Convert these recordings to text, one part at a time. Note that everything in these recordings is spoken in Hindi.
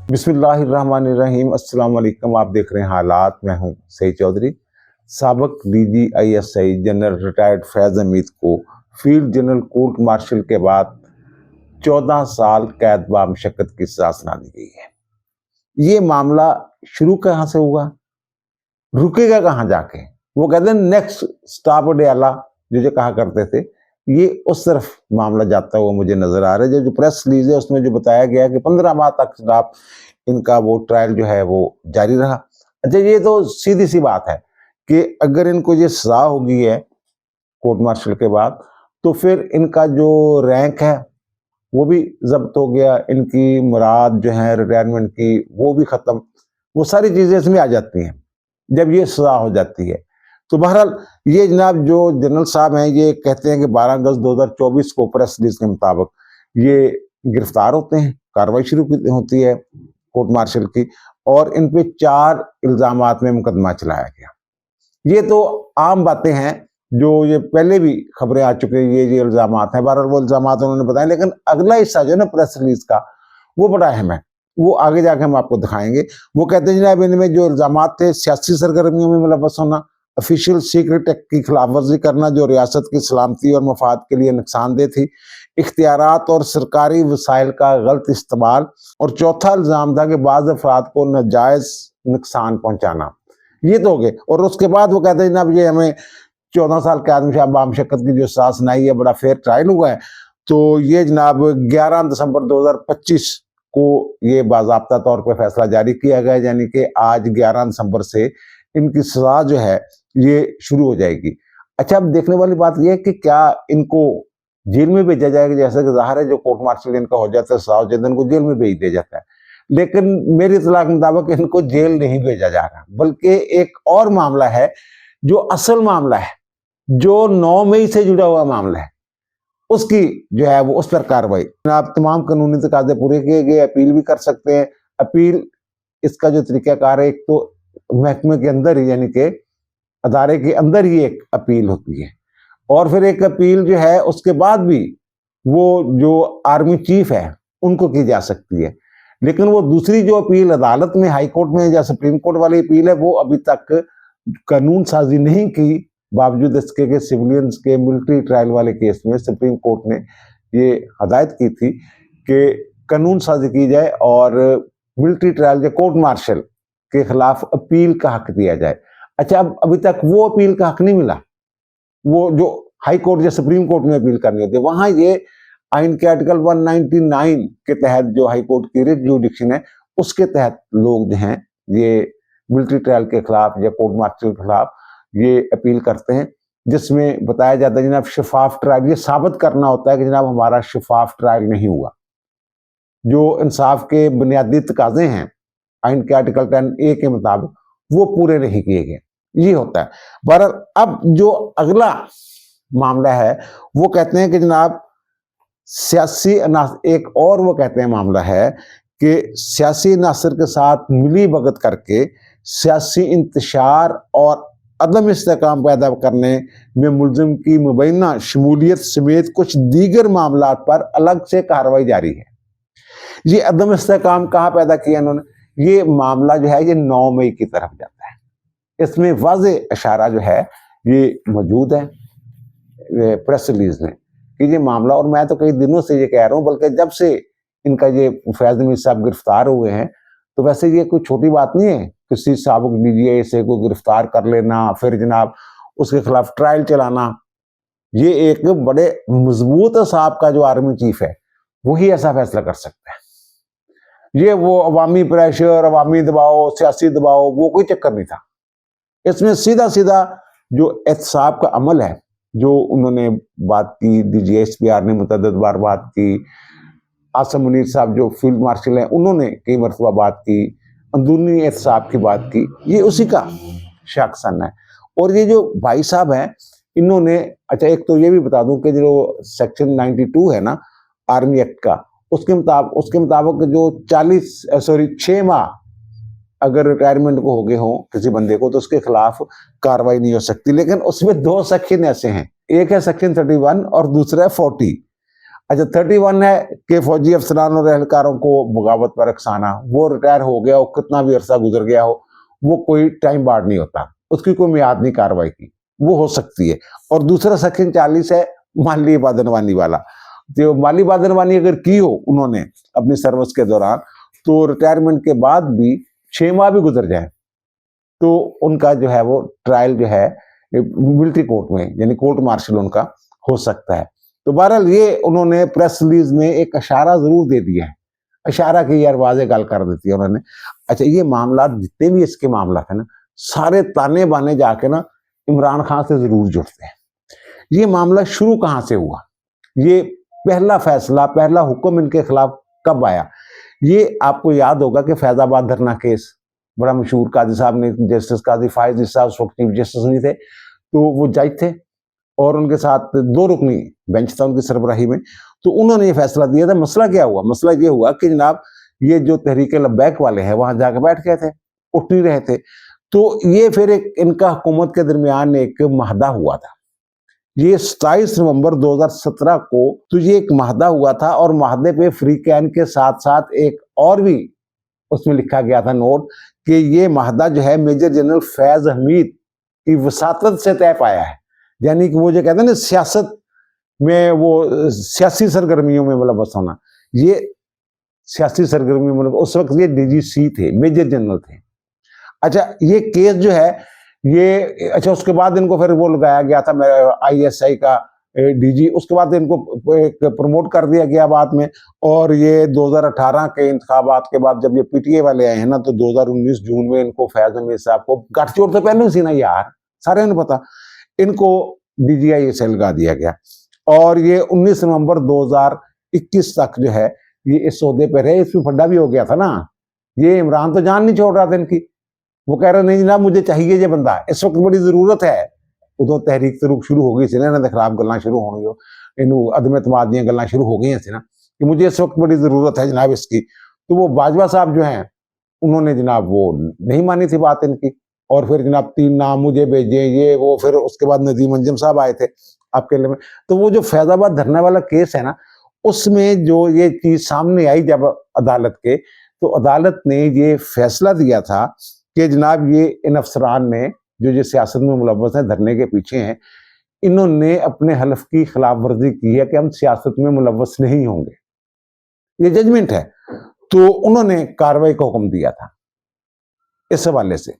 बिस्मिल्लाहिर्रहमानिर्रहीम। अस्सलाम वालेकुम। आप देख रहे हैं हालात। मैं हूं सईद चौधरी। साबिक DGISI जनरल रिटायर्ड फैज़ हमीद को फील्ड जनरल कोर्ट मार्शल के बाद 14 साल कैद बामुशक्कत की सजा सुना दी गई है। ये मामला शुरू कहाँ से हुआ, रुकेगा कहाँ जाके? वो कहते हैं नेक्स्ट स्टॉप डयाला जो कहा करते थे, ये उस तरफ मामला जाता हुआ मुझे नजर आ रहा है। जो प्रेस रिलीज है उसमें जो बताया गया कि 15 माह तक जनाब इनका वो ट्रायल जो है वो जारी रहा। अच्छा, ये तो सीधी सी बात है कि अगर इनको ये सजा हो गई है कोर्ट मार्शल के बाद, तो फिर इनका जो रैंक है वो भी जब्त हो गया, इनकी मुराद जो है रिटायरमेंट की वो भी खत्म, वो सारी चीजें इसमें आ जाती हैं जब ये सजा हो जाती है। तो बहरहाल ये जनाब जो जनरल साहब हैं ये कहते हैं कि 12 अगस्त 2024 को प्रेस रिलीज के मुताबिक ये गिरफ्तार होते हैं, कार्रवाई शुरू होती है कोर्ट मार्शल की, और इन पे 4 इल्जामात में मुकदमा चलाया गया। ये तो आम बातें हैं जो ये पहले भी खबरें आ चुकी हैं, ये इल्जामात हैं। बहरहाल वो इल्जामात उन्होंने बताए, लेकिन अगला हिस्सा जो है ना प्रेस रिलीज का, वो बड़ा अहम है, वो आगे जाके हम आपको दिखाएंगे। वो कहते हैं जनाब इनमें जो इल्जामात थे, सियासी सरगर्मियों में मुलव्वस होना, ऑफिशियल सीक्रेट एक्ट की खिलाफवर्जी करना जो रियासत की सलामती और मफाद के लिए नुकसानदेह थी, इख्तियारात और सरकारी वसाइल का गलत इस्तेमाल, और चौथा इल्जाम था कि बाज़ अफराद को नाजायज नुकसान पहुंचाना। ये तो हो गए। और उसके बाद वो कहते हैं जनाब ये हमें 14 साल कैद बामुशक्कत की जो सजा सुनाई है, बड़ा फेयर ट्रायल हुआ है। तो ये जनाब 11 दिसंबर 2025 को ये बाज़ाब्ता तौर पर फैसला जारी किया गया, यानी कि आज 11 दिसंबर से इनकी सजा जो है ये शुरू हो जाएगी। अच्छा, अब देखने वाली बात यह है कि क्या इनको जेल में भेजा जाएगा, जैसे कि जाहिर है जो कोर्ट मार्शल इनका हो जाता है सजा हो जाता है, इनको जेल में भेज दिया जाता है। लेकिन मेरी इत्तला के मुताबिक इनको जेल नहीं भेजा जा रहा, बल्कि एक और मामला है जो असल मामला है, जो 9 मई से जुड़ा हुआ मामला है, उसकी जो है वो उस पर कार्रवाई। आप तमाम कानूनी तकाजे पूरे किए गए, अपील भी कर सकते हैं। अपील इसका जो तरीकाकार है, एक तो महकमे के अंदर ही यानी कि अदारे के अंदर ही एक अपील होती है, और फिर एक अपील जो है उसके बाद भी वो जो आर्मी चीफ है उनको की जा सकती है। लेकिन वो दूसरी जो अपील अदालत में, हाई कोर्ट में या सुप्रीम कोर्ट वाली अपील है, वो अभी तक कानून साजी नहीं की, बावजूद इसके कि सिविलियंस के मिलिट्री ट्रायल वाले केस में सुप्रीम कोर्ट ने ये हदायत की थी कि कानून साजी की जाए और मिलिट्री ट्रायल या कोर्ट मार्शल के खिलाफ अपील का हक दिया जाए। अच्छा, अब अभी तक वो अपील का हक नहीं मिला। वो जो हाई कोर्ट या सुप्रीम कोर्ट में अपील करनी होती है, वहां ये आइन के आर्टिकल 199 के तहत जो हाई कोर्ट की रिट जुडिक्शन है उसके तहत लोग जो हैं ये मिलिट्री ट्रायल के खिलाफ या कोर्ट मार्शल के खिलाफ ये अपील करते हैं, जिसमें बताया जाता है जनाब शफाफ ट्रायल, ये साबित करना होता है कि जनाब हमारा शफाफ ट्रायल नहीं हुआ, जो इंसाफ के बुनियादी तकाजे हैं आइन के आर्टिकल 10A के मुताबिक वो पूरे नहीं किए गए, ये होता है। बहरहाल अब जो अगला मामला है वो कहते हैं कि जनाब सियासी एक और वो कहते हैं मामला है कि सियासी अनासर के साथ मिली भगत करके सियासी इंतशार और अदम इस्तेकाम पैदा करने में मुलजिम की मुबैना शमूलियत समेत कुछ दीगर मामला पर अलग से कार्रवाई जारी है। ये अदम इस्तेकाम कहाँ पैदा किया इन्होंने? ये मामला जो है ये 9 मई की तरफ जाता है। इसमें वाज़े इशारा जो है ये मौजूद है प्रेस रिलीज में कि ये मामला, और मैं तो कई दिनों से ये कह रहा हूँ, बल्कि जब से इनका ये फैज़ हमीद साहब गिरफ्तार हुए हैं, तो वैसे ये कोई छोटी बात नहीं है किसी साबिक DGI से को गिरफ्तार कर लेना, फिर जनाब उसके खिलाफ ट्रायल चलाना। ये एक बड़े मजबूत साहब का जो आर्मी चीफ है वही ऐसा फैसला कर सकता है। ये वो अवामी प्रेशर, अवामी दबाव, सियासी दबाव, वो कोई चक्कर नहीं था। इसमें सीधा सीधा जो एहतसाब का अमल है, जो उन्होंने बात की, DGSPR ने मुतअद्दिद बार बात की, आसम मुनीर साहब जो फील्ड मार्शल हैं उन्होंने कई मरतबा बात की, अंदरूनी एहतसाब की बात की, ये उसी का शाखसन है। और ये जो भाई साहब हैं इन्होंने, अच्छा एक तो ये भी बता दूं कि जो सेक्शन 92 है ना आर्मी एक्ट का, उसके मुताबिक जो 6 माह अगर रिटायरमेंट को हो गए हों किसी बंदे को, तो उसके खिलाफ कार्रवाई नहीं हो सकती। लेकिन उसमें 2 सेक्शन ऐसे हैं, एक है सेक्शन 31 और दूसरा है 40। अच्छा 31 है कि फौजी अफसरान और एहलकारों को बगावत पर उकसाना, वो रिटायर हो गया हो, कितना भी अरसा गुजर गया हो, वो कोई टाइम बार्ड नहीं होता, उसकी कोई मियाद नहीं कार्रवाई की, वो हो सकती है। और दूसरा सेक्शन 40 है माली बादनवानी वाला, जो माली बादनवानी अगर की हो उन्होंने अपनी सर्विस के दौरान, तो रिटायरमेंट के बाद भी 6 माह भी गुजर जाए तो उनका जो है वो ट्रायल जो है मिलिट्री कोर्ट में, यानी कोर्ट मार्शल उनका हो सकता है। तो बहरहाल ये उन्होंने प्रेस रिलीज में एक इशारा जरूर दे दिया है, इशारा की यार वाजे गल कर देती है उन्होंने। अच्छा ये मामला जितने भी इसके मामला है ना, सारे ताने बाने जाके ना इमरान खान से जरूर जुड़ते हैं। ये मामला शुरू कहां से हुआ, ये पहला फैसला, पहला हुक्म इनके खिलाफ कब आया? ये आपको याद होगा कि फैजाबाद धरना केस बड़ा मशहूर, काजी साहब ने, जस्टिस काजी फायज साहब उस वक्त चीफ जस्टिस नहीं थे, तो वो जज थे और उनके साथ 2 रुकनी बेंच था उनकी सरबराही में। तो उन्होंने ये फैसला दिया था। मसला क्या हुआ? मसला ये हुआ कि जनाब ये जो तहरीक लब्बैक वाले हैं वहां जाके बैठ गए थे, उठ नहीं रहे थे। तो ये फिर एक इनका हुकूमत के दरमियान एक महदा हुआ था, ये 27 नवंबर 2017 को तो ये एक महदा हुआ था, और महदे पे फ्री कैन के साथ साथ एक और भी उसमें लिखा गया था नोट कि ये महदा जो है मेजर जनरल फैज हमीद की वसातत से तय पाया है। यानी कि वो जो कहते हैं ना सियासत में, वो सियासी सरगर्मियों में मुलव्वस होना, ये सियासी सरगर्मी में उस वक्त ये डीजीसी थे, मेजर जनरल थे। अच्छा ये केस जो है ये, अच्छा उसके बाद इनको फिर वो लगाया गया था ISI का डीजी, उसके बाद इनको प्रमोट कर दिया गया बाद में। और ये 2018 के इंतखाबात के बाद जब ये PTA वाले आए हैं ना, तो 2019 जून में इनको फैज हमीद साहब को, गठजोड़ तो पहले सी ना यार, सारे ने पता, इनको DGI लगा दिया गया। और ये 19 नवंबर 2021 तक जो है ये इस ओहदे पर रहे। इसमें फड्डा भी हो गया था ना, ये इमरान तो जान नहीं छोड़ रहा था इनकी, वो कह रहे नहीं जनाब मुझे चाहिए ये बंदा, इस वक्त बड़ी जरूरत है। उदो तहरीक तरूक शुरू हो गई सी ना, इन्होंने खिलाफ गल्लां शुरू होनी, इनू अदम एतमाद दी गल्लां शुरू हो गई सी ना कि मुझे इस वक्त बड़ी जरूरत है जनाब इसकी। तो वो बाजवा साहब जो हैं उन्होंने जनाब वो नहीं मानी थी बात इनकी, और फिर जनाब 3 नाम मुझे भेजे ये वो, फिर उसके बाद नदीम अंजम साहब आए थे आपके लिए में। तो वो जो फैजाबाद धरने वाला केस है ना, उसमें जो ये चीज सामने आई जब अदालत के, तो अदालत ने ये फैसला दिया था कि जनाब ये इन अफसरान ने जो ये सियासत में मुलव्वस हैं, धरने के पीछे हैं, इन्होंने अपने हलफ की खिलाफ वर्जी की है कि हम सियासत में मुलव्वस नहीं होंगे। ये जजमेंट है। तो उन्होंने कार्रवाई का हुक्म दिया था इस हवाले से।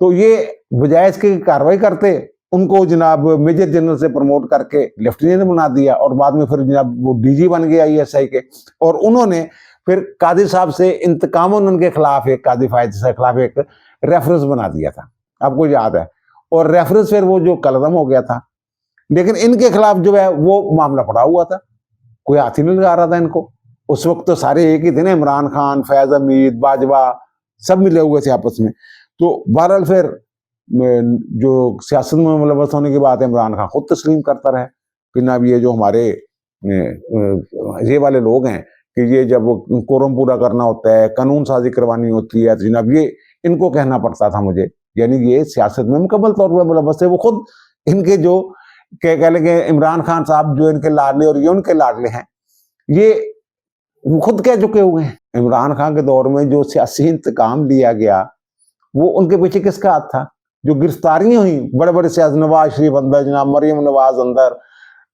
तो ये बजाय इसके कार्रवाई करते, उनको जनाब मेजर जनरल से प्रमोट करके लेफ्टिनेंट बना दिया, और बाद में फिर जनाब वो DG बन गया ISI के। और उन्होंने फिर कादी साहब से इंतकामन उनके खिलाफ, एक कादी फायद के खिलाफ एक रेफरेंस बना दिया था, आपको याद है। और रेफरेंस फिर वो जो कलदम हो गया था, लेकिन इनके खिलाफ जो है वो मामला पड़ा हुआ था, कोई हाथ ही नहीं लगा रहा था इनको। उस वक्त तो सारे एक ही थे ना, इमरान खान, फैज हमीद, बाजवा, सब मिले हुए थे आपस में। तो बहरहाल फिर जो सियासत में मुलव्वस होने की बात है, इमरान खान खुद तस्लीम करता रहे कि ना ये जो हमारे ये वाले लोग हैं कि ये जब कोरम पूरा करना होता है, कानून साजी करवानी होती है, तो जनाब ये इनको कहना पड़ता था मुझे। यानी ये सियासत में मुकम्मल तौर पर मुलव्वस है। वो खुद इनके जो कह लेंगे इमरान खान साहब जो इनके लाडले और ये उनके लाडले हैं, ये खुद कह चुके हुए हैं। इमरान खान के दौर में जो सियासी इंतकाम लिया गया, वो उनके पीछे किसका हाथ था? जो गिरफ्तारियां हुई बड़े बड़े सियासी, नवाज शरीफ अंदर, जनाब मरियम नवाज अंदर,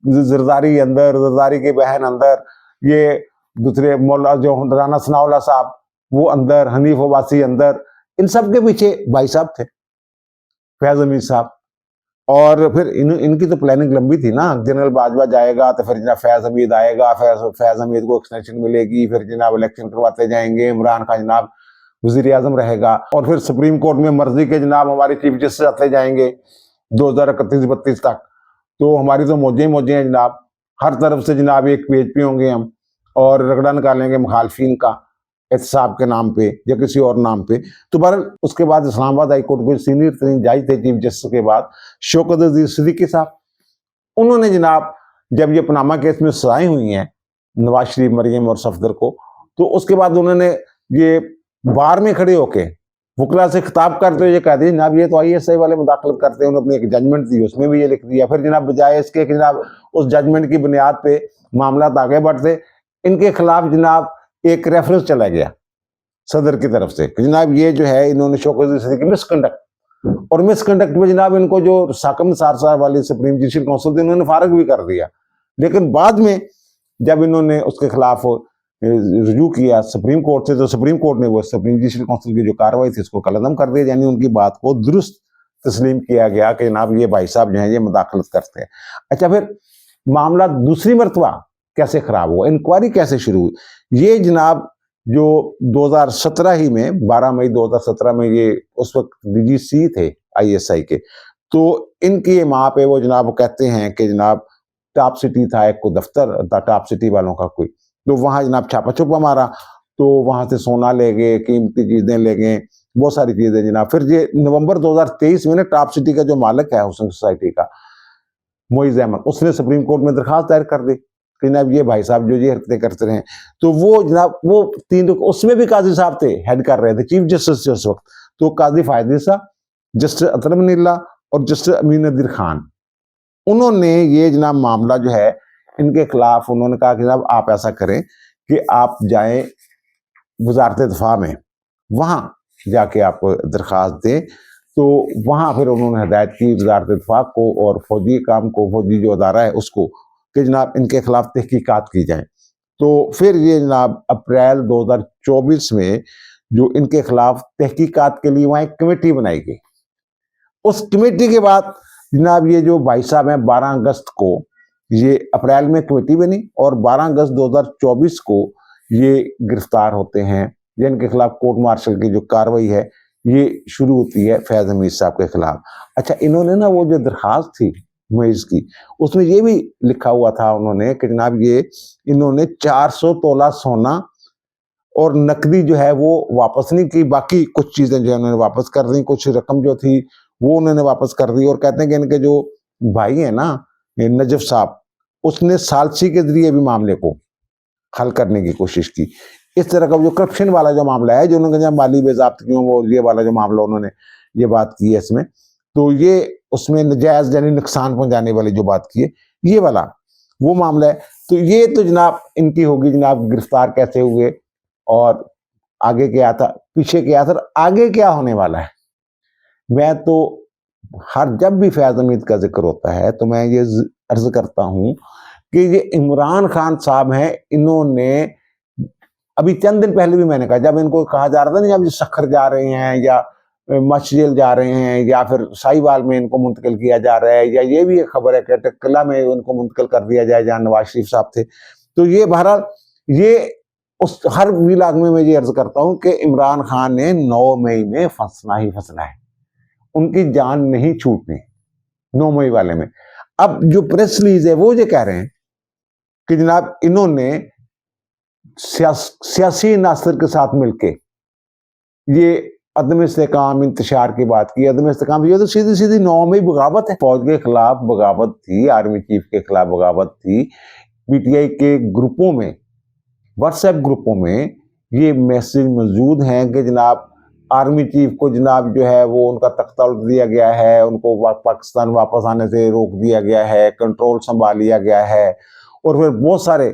जरदारी अंदर, जरदारी की बहन अंदर, ये दूसरे मौला जो राना सनाउल्लाह साहब वो अंदर, हनीफ अब्बासी अंदर, इन सब के पीछे भाई साहब थे, फैज हमीद साहब। और फिर इनकी तो प्लानिंग लंबी थी ना, जनरल बाजवा जाएगा तो फिर जनाब फैज हमीद आएगा, फैज हमीद को एक्सटेंशन मिलेगी, फिर जनाब इलेक्शन करवाते जाएंगे, इमरान खान जनाब वजीर आजम रहेगा, और फिर सुप्रीम कोर्ट में मर्जी के जनाब हमारे चीफ जस्टिस आते जाएंगे 2031-32 तक। तो हमारी तो मौजें ही मौजें हैं जनाब, हर तरफ से जनाब एक पेज पे होंगे हम, और रगड़ा निकालेंगे मुखालफिन का एहतसाब के नाम पे या किसी और नाम पे। तो बहरहाल उसके बाद इस्लामाबाद हाई कोर्ट के सीनियर तरीन जज थे चीफ जस्टिस के बाद, शौकत अजीज सिद्दीकी साहब, उन्होंने जनाब जब ये पनामा केस में सजाएं हुई हैं नवाज शरीफ, मरियम और सफदर को, तो उसके बाद उन्होंने ये बार में खड़े होके वकला से खिताब करते हुए ये कहते हैं जनाब ये तो ISI वाले मुदाखलत करते हैं, उन्होंने अपनी एक जजमेंट दी उसमें भी ये लिख दिया। फिर जनाब बजाय इसके कि जनाब उस जजमेंट की बुनियाद पे मामला आगे बढ़ते, इनके खिलाफ जनाब एक रेफरेंस चला गया सदर की तरफ से कि जनाब ये जो है इन्होंने शौकत सिद्दीकी मिसकंडक्ट, और मिसकंडक्ट में जनाब इनको जो साकम निसार साहब वाले सुप्रीम जुडिशल काउंसिल थे उन्होंने फारग भी कर दिया। लेकिन बाद में जब इन्होंने उसके खिलाफ रुजू किया सुप्रीम कोर्ट से, तो सुप्रीम कोर्ट ने वो सुप्रीम जुडिशल काउंसिल की जो कार्रवाई थी उसको कलअदम कर दिया, यानी उनकी बात को दुरुस्त तस्लीम किया गया कि जनाब ये भाई साहब जो है ये मुदाखलत करते हैं। अच्छा, फिर मामला दूसरी मरतबा कैसे खराब हुआ, इंक्वायरी कैसे शुरू हुई, ये जनाब जो 2017 ही में 12 मई 2017 में ये उस वक्त DGC थे ISI के, तो इनकी वहां पे वो जनाब कहते हैं कि जनाब टॉप सिटी था एक को दफ्तर था टॉप सिटी वालों का कोई, तो वहां जनाब छापा छुपा मारा, तो वहां से सोना ले गए, कीमती चीजें ले गए, बहुत सारी चीजें जनाब। फिर ये नवंबर 2023 में ना टॉप सिटी का जो मालिक है हुसैन सोसाइटी का मोइज अहमद, उसने सुप्रीम कोर्ट में दरखास्त दायर कर दी कि जनाब ये भाई साहब जो ये हरकतें करते रहे। तो वो जनाब वो तीन, उसमें भी काजी साहब थे, हेड कर रहे थे, चीफ जस्टिस उस वक्त, तो काजी फायदे साहब, जस्टिस अतरम नीला और जस्टिस अमीन नदीर खान, उन्होंने ये जनाब मामला जो है इनके खिलाफ उन्होंने कहा कि जनाब आप ऐसा करें कि आप जाएं वजारत दिफा में, वहां जाके आप दरखास्त दें। तो वहां फिर उन्होंने हिदायत की वजारत दिफा को और फौजी काम को, फौजी जो अदारा है उसको, कि जनाब इनके खिलाफ तहकीकात की जाए। तो फिर ये जनाब अप्रैल 2024 में जो इनके खिलाफ तहकीकात के लिए वहां एक कमेटी बनाई गई। उस कमेटी के बाद जनाब ये जो भाई साहब हैं 12 अगस्त को, ये अप्रैल में कमेटी बनी और 12 अगस्त 2024 को ये गिरफ्तार होते हैं। जिनके खिलाफ कोर्ट मार्शल की जो कार्रवाई है ये शुरू होती है फैज हमीद साहब के खिलाफ। अच्छा, इन्होंने ना वो जो दरखास्त थी मुइज की, उसमें ये भी लिखा हुआ था उन्होंने कि जनाब ये इन्होंने 400 तोला सोना और नकदी जो है वो वापस नहीं की, बाकी कुछ चीजें जो है उन्होंने वापस कर दी, कुछ रकम जो थी वो उन्होंने वापस कर दी। और कहते हैं कि इनके जो भाई है ना नजफ साहब, उसने सालसी के जरिए भी मामले को हल करने की कोशिश की। इस तरह का जो करप्शन वाला जो मामला है, जो उन्होंने माली बेज़ाब्तियों वो ये वाला जो मामला उन्होंने ये बात की है इसमें, तो ये उसमें नजायज यानी नुकसान पहुंचाने वाली जो बात की है, ये वाला वो मामला है। तो ये तो जनाब इनकी होगी जनाब गिरफ्तार कैसे हुए और आगे क्या था, पीछे क्या था, आगे क्या होने वाला है। मैं तो हर जब भी फैज हमीद का जिक्र होता है तो मैं ये अर्ज करता हूं कि ये इमरान खान साहब हैं, इन्होंने अभी चंद दिन पहले भी मैंने कहा, जब इनको कहा जा रहा था ना जब सखर जा रहे हैं या मछजेल जा रहे हैं या फिर साहिवाल में इनको मुंतकिल किया जा रहा है, या ये भी एक खबर है कि टिक्ला में इनको मुंतकिल कर दिया जाए जहां नवाज शरीफ साहब थे। तो ये बहरहाल ये उस हर विलाग में मैं ये अर्ज करता हूं कि इमरान खान ने 9 मई में फंसना ही फंसना है, उनकी जान नहीं छूटनी 9 मई वाले में। अब जो प्रेस रिलीज है वो ये कह रहे हैं कि जनाब इन्होंने सियासी नासर के साथ मिलके ये अदम इस्तेकाम इंतशार की बात की। अदम इस्तेकाम ये तो सीधी सीधी 9 मई बगावत है, फौज के खिलाफ बगावत थी, आर्मी चीफ के खिलाफ बगावत थी। PTI के ग्रुपों में, व्हाट्सएप ग्रुपों में ये मैसेज मौजूद हैं कि जनाब आर्मी चीफ को जनाब जो है वो उनका तख्ता उल्ट दिया गया है, उनको पाकिस्तान वापस आने से रोक दिया गया है, कंट्रोल संभाल लिया गया है। और फिर बहुत सारे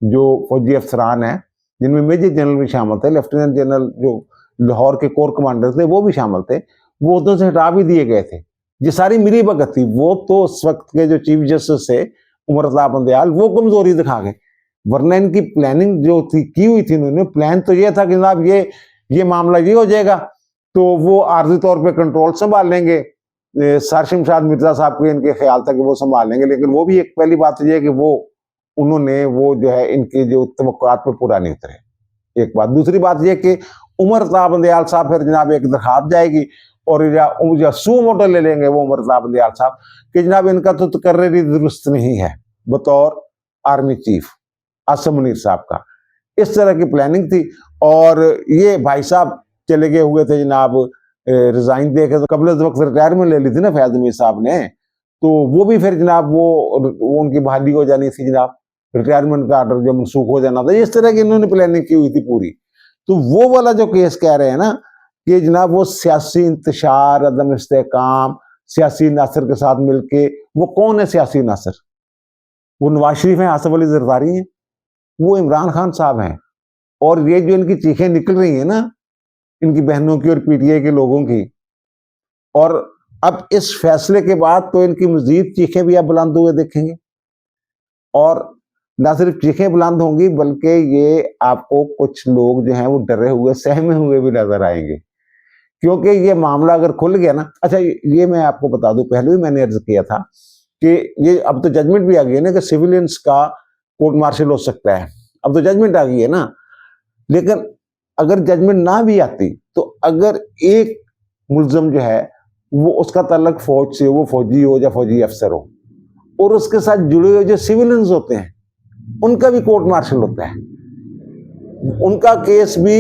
जो फौजी अफसरान हैं जिनमें मेजर जनरल भी शामिल थे, लेफ्टिनेंट जनरल जो लाहौर के कोर कमांडर थे वो भी शामिल थे, वो उधर से हटा भी दिए गए थे। ये सारी मिली भगत थी। वो तो उस वक्त के जो चीफ जस्टिस थे उमर अता बंदयाल, वो कमजोरी दिखा गए, वरना इनकी प्लानिंग जो थी की हुई थी, उन्होंने प्लान तो ये था कि जनाब ये मामला ये हो जाएगा तो वो आर्जी तौर पे कंट्रोल संभाल लेंगे। सर शमशाद मिर्जा साहब को इनके ख्याल था कि वो संभाल लेंगे, लेकिन वो भी एक पहली बात ये है कि वो उन्होंने वो जो है इनकी जो तवक्कुआत पे पूरा नहीं उतरे, एक बात। दूसरी बात ये कि उमर अता बंदयाल साहब फिर जनाब एक दरखास्त जाएगी और या सू मोटो ले लेंगे वो उमर अता बंदयाल साहब कि जनाब इनका तो तकर्री दुरुस्त नहीं है बतौर आर्मी चीफ आसिम मुनीर साहब का। इस तरह की प्लानिंग थी। और ये भाई साहब चले गए हुए थे जनाब रिजाइन दे के, तो कबल वक्त रिटायरमेंट ले ली थी ना फैज हमीद साहब ने, तो वो भी फिर जनाब वो उनकी बहाली हो जानी थी जनाब, रिटायरमेंट का आर्डर जो मनसूख हो जाना था। इस तरह की इन्होंने प्लानिंग की हुई थी पूरी। तो वो वाला जो केस कह रहे हैं ना कि जनाब वो सियासी इंतशार, अदम इस्तेकाम, सियासी नासर के साथ मिलके, वो कौन है सियासी नासर? वो नवाज शरीफ हैं, आसिफ अली जरदारी हैं, वो इमरान खान साहब हैं। और ये जो इनकी चीखें निकल रही हैं ना, इनकी बहनों की और पीटीआई के लोगों की, और अब इस फैसले के बाद तो इनकी मजीद चीखें भी आप बुलंद हुए देखेंगे। और ना सिर्फ चीखें बुलंद होंगी, बल्कि ये आपको कुछ लोग जो हैं वो डरे हुए, सहमे हुए भी नजर आएंगे, क्योंकि ये मामला अगर खुल गया ना। अच्छा, ये मैं आपको बता दूं, पहले भी मैंने अर्ज किया था कि ये अब तो जजमेंट भी आ गई है ना कि सिविलियंस का कोर्ट मार्शल हो सकता है। अब तो जजमेंट आ गई है ना। लेकिन अगर जजमेंट ना भी आती, तो अगर एक मुलजम जो है वो उसका ताल्लुक फौज से, वो फौजी हो या फौजी अफसर हो, और उसके साथ जुड़े हुए जो सिविलियंस होते हैं उनका भी कोर्ट मार्शल होता है, उनका केस भी,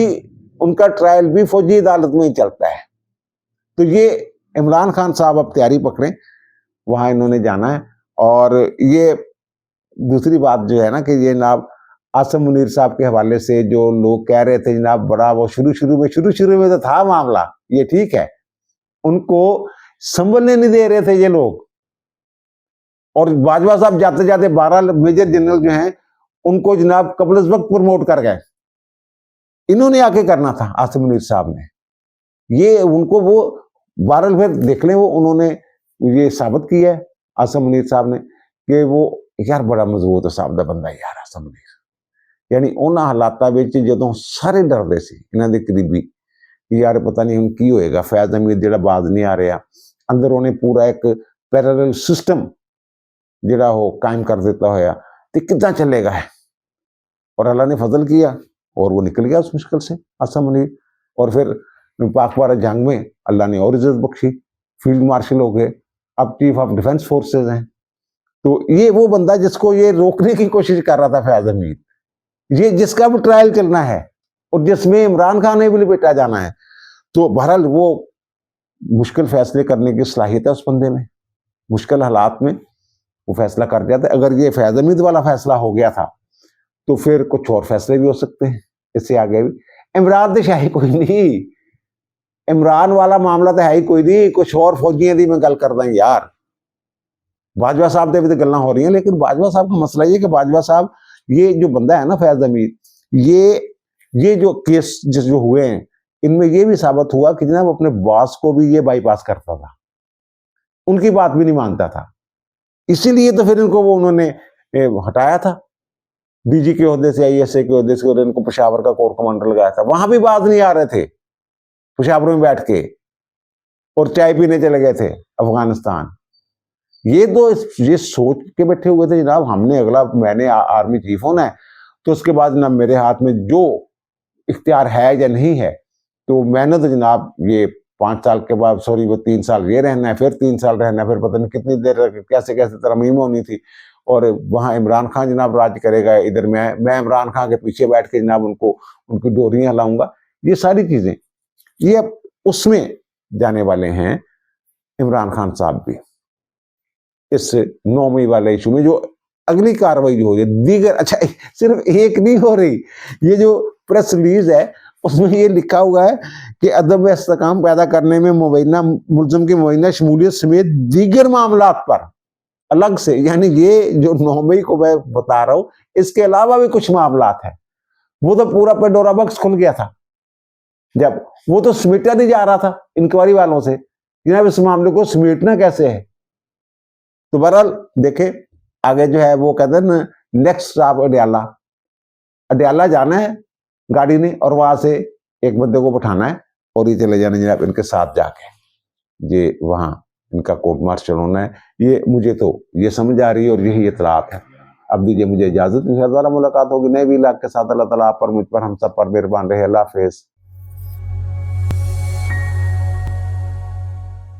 उनका ट्रायल भी फौजी अदालत में ही चलता है। तो ये इमरान खान साहब अब तैयारी पकड़े, वहां इन्होंने जाना है। और ये दूसरी बात जो है ना कि ये जनाब आसम मुनीर साहब के हवाले से जो लोग कह रहे थे जनाब, बड़ा वो शुरू में तो था मामला, ये ठीक है, उनको संभलने नहीं दे रहे थे ये लोग। और बाजवा साहब जाते जाते 12 मेजर जनरल जो हैं उनको जनाब कबल वक्त प्रमोट कर गए। इन्होंने आके करना था आसिम मुनीर साहब ने, ये उनको वो 12 फिर देख लें, वो उन्होंने ये साबित किया है आसिम मुनीर साहब ने कि वो यार बड़ा मजबूत साहब दा बंदा यार आसिम मुनीर। यानी उन्होंने हालात विच जदों सारे डरदे सी इन्हां दे करीबी कि यार पता नहीं हुण की होएगा, फैज हमीद जिहड़ा बाज नहीं आ रहा, अंदर उन्हें पूरा एक पैरेलल सिस्टम जिहड़ा वो कायम कर देता होया, तो कितना चलेगा है। और अल्लाह ने फजल किया और वो निकल गया उस मुश्किल से आसिम मुनीर। और फिर पाकवारा जंग में अल्लाह ने और इज्जत बख्शी, फील्ड मार्शल हो गए, अब चीफ ऑफ डिफेंस फोर्सेज हैं। तो ये वो बंदा जिसको ये रोकने की कोशिश कर रहा था फैज हमीद, ये जिसका भी ट्रायल चलना है और जिसमें इमरान खान ने भी लपेटा जाना है। तो बहरहाल वो मुश्किल फैसले करने की सलाहियत है उस बंदे में, मुश्किल हालात में वो फैसला कर जाता है। अगर ये फैज हमीद वाला फैसला हो गया था तो फिर कुछ और फैसले भी हो सकते हैं इससे आगे भी। इमरान तो शाही कोई नहीं, इमरान वाला मामला तो है ही कोई नहीं, कुछ और फौजियां दी मैं गल करदा यार। बाजवा साहब भी तो गल्लां हो रही हैं, लेकिन बाजवा साहब का मसला ये कि बाजवा साहब, ये जो बंदा है ना फैज हमीद, ये जो केस जो हुए हैं इनमें ये भी साबित हुआ कि जनाब अपने बॉस को भी ये बाईपास करता था, उनकी बात भी नहीं मानता था। इसीलिए तो फिर इनको वो उन्होंने हटाया था डीजी के ओहदे से, आईएसए के ओहदे से, और इनको पेशावर का कोर कमांडर लगाया था। वहां भी बात नहीं आ रहे थे, पेशावर में बैठ के और चाय पीने चले गए थे अफगानिस्तान। ये तो ये सोच के बैठे हुए थे जनाब हमने अगला, मैंने आर्मी चीफ होना है, तो उसके बाद जनाब मेरे हाथ में जो इख्तियार है या नहीं है, तो मैंने तो जनाब ये 5 साल के बाद, सॉरी वो 3 साल ये रहना है, फिर 3 साल रहना है, फिर पता नहीं कितनी देर कैसे कैसे तरमीम होनी थी। और वहाँ इमरान खान जनाब राज करेगा, इधर मैं इमरान खान के पीछे बैठ के जनाब उनकी डोरियां लाऊंगा। ये सारी चीजें ये अब उसमें जाने वाले हैं इमरान खान साहब भी, इस 9 मई वाले इशू में जो अगली कार्रवाई जो हो रही है दीगर। अच्छा, सिर्फ एक नहीं हो रही, ये जो प्रेस रिलीज है उसमें ये लिखा हुआ है कि अदम इस्तेकाम पैदा करने में मुबैना मुलजम की मुबैना शमूलियत समेत दीगर मामलात पर अलग से, यानी ये जो 9 मई को मैं बता रहा हूं, इसके अलावा भी कुछ मामलात है। वो तो पूरा पेंडोरा बॉक्स खुल गया था जब वो तो समेटा नहीं जा रहा था इंक्वायरी वालों से, जनाब इस मामले को समेटना कैसे है। तो बहरहाल देखे आगे जो है वो कहते हैं ना, नेक्स्ट स्टॉप अडयाला जाना है गाड़ी ने, और वहां से एक बंदे को बैठाना है और ये चले जाने जनाब इनके साथ जाके ये वहां इनका कोर्ट मार्शल होना है। ये मुझे तो ये समझ आ रही है और यही इतलात है। अब दीजिए मुझे इजाजत, इंशाअल्लाह मुलाकात होगी नए भी इलाके के साथ। अल्लाह ताला आप पर, मुझ पर, हम सब पर मेहरबान रहे। अल्लाह हाफिज़।